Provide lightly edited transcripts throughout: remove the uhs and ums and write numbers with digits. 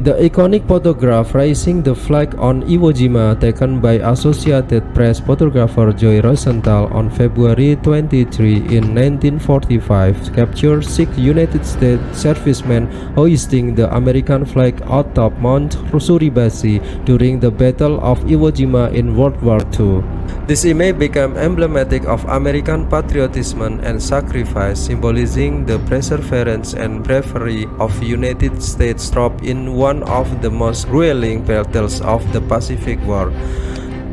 The iconic photograph raising the flag on Iwo Jima, taken by Associated Press photographer Joe Rosenthal on February 23 in 1945, captured 6 United States servicemen hoisting the American flag atop Mount Suribachi during the Battle of Iwo Jima in World War II. This image became emblematic of American patriotism and sacrifice, symbolizing the perseverance and bravery of United States troops in one of the most grueling battles of the Pacific War.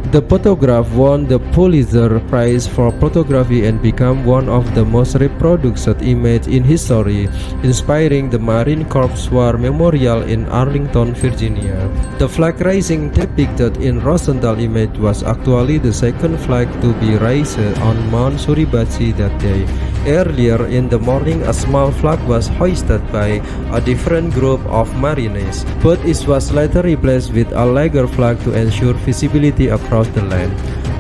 The photograph won the Pulitzer Prize for photography and became one of the most reproduced images in history, inspiring the Marine Corps War Memorial in Arlington, Virginia. The flag raising depicted in Rosenthal image was actually the second flag to be raised on Mount Suribachi that day. Earlier in the morning, a small flag was hoisted by a different group of Marines, but it was later replaced with a larger flag to ensure visibility across the land.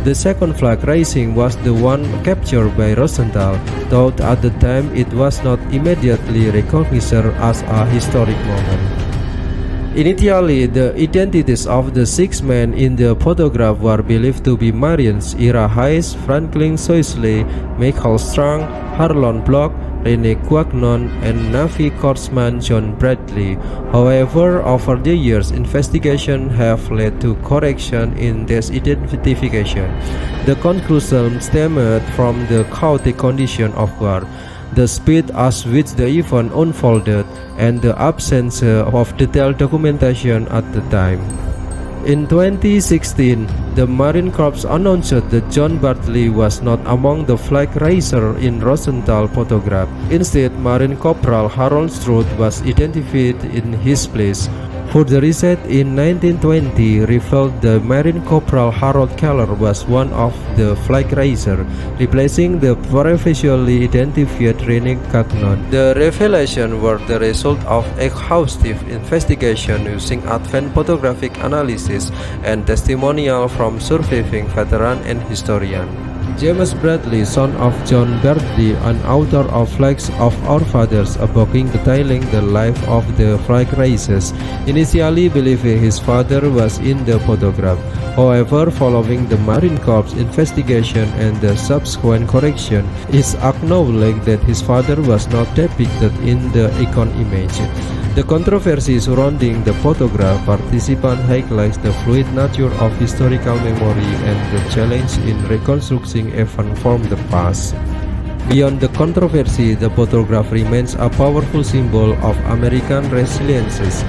The second flag raising was the one captured by Rosenthal, though at the time it was not immediately recognized as a historic moment. Initially, the identities of the 6 men in the photograph were believed to be Marines: Ira Hayes, Franklin Soisley, Michael Strang, Harlon Block, Rene Guagnon, and Navy Corpsman John Bradley. However, over the years, investigations have led to correction in this identification. The conclusion stemmed from the chaotic condition of war, the speed at which the event unfolded, and the absence of detailed documentation at the time. In 2016, the Marine Corps announced that John Bradley was not among the flag raisers in Rosenthal photograph. Instead, Marine Corporal Harold Stroud was identified in his place. Further research in 1920 revealed the Marine Corporal Harold Keller was one of the flag raisers, replacing the previously identified Rene Gagnon. The revelations were the result of exhaustive investigation using advanced photographic analysis and testimonial from surviving veterans and historians. James Bradley, son of John Bradley, an author of Flags of Our Fathers, a book detailing the life of the flag raisers, initially believed his father was in the photograph. However, following the Marine Corps investigation and the subsequent correction, it acknowledged that his father was not depicted in the icon image. The controversy surrounding the photograph participant highlights the fluid nature of historical memory and the challenge in reconstructing events from the past. Beyond the controversy, the photograph remains a powerful symbol of American resilience.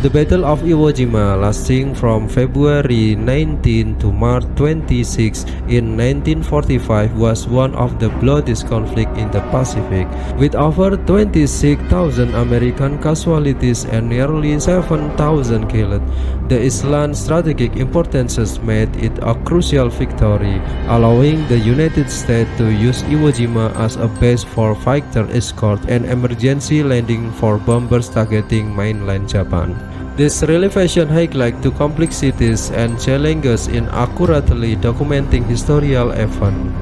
The Battle of Iwo Jima, lasting from February 19 to March 26 in 1945, was one of the bloodiest conflicts in the Pacific, with over 26,000 American casualties and nearly 7,000 killed. The island's strategic importance made it a crucial victory, allowing the United States to use Iwo Jima as a base for fighter escort and emergency landing for bombers targeting mainland Japan. This revelation highlights the complexities and challenges in accurately documenting historical events,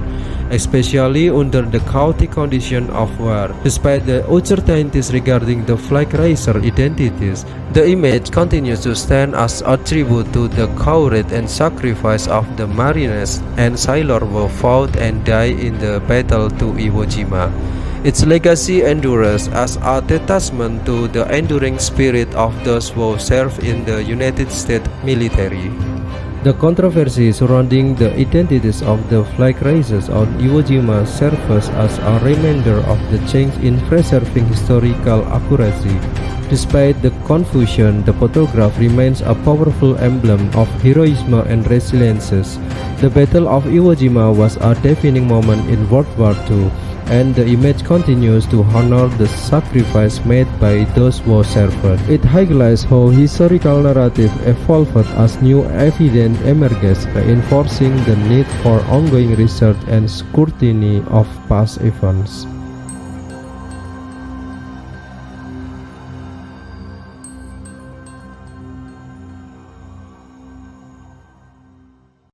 especially under the chaotic condition of war. Despite the uncertainties regarding the flag raiser identities, the image continues to stand as a tribute to the courage and sacrifice of the Marines and sailors who fought and died in the battle to Iwo Jima. Its legacy endures as a testament to the enduring spirit of those who serve in the United States military. The controversy surrounding the identities of the flag raisers on Iwo Jima serves as a reminder of the change in preserving historical accuracy. Despite the confusion, the photograph remains a powerful emblem of heroism and resilience. The Battle of Iwo Jima was a defining moment in World War II, and the image continues to honor the sacrifice made by those who served. It highlights how historical narrative evolved as new evidence emerges, reinforcing the need for ongoing research and scrutiny of past events.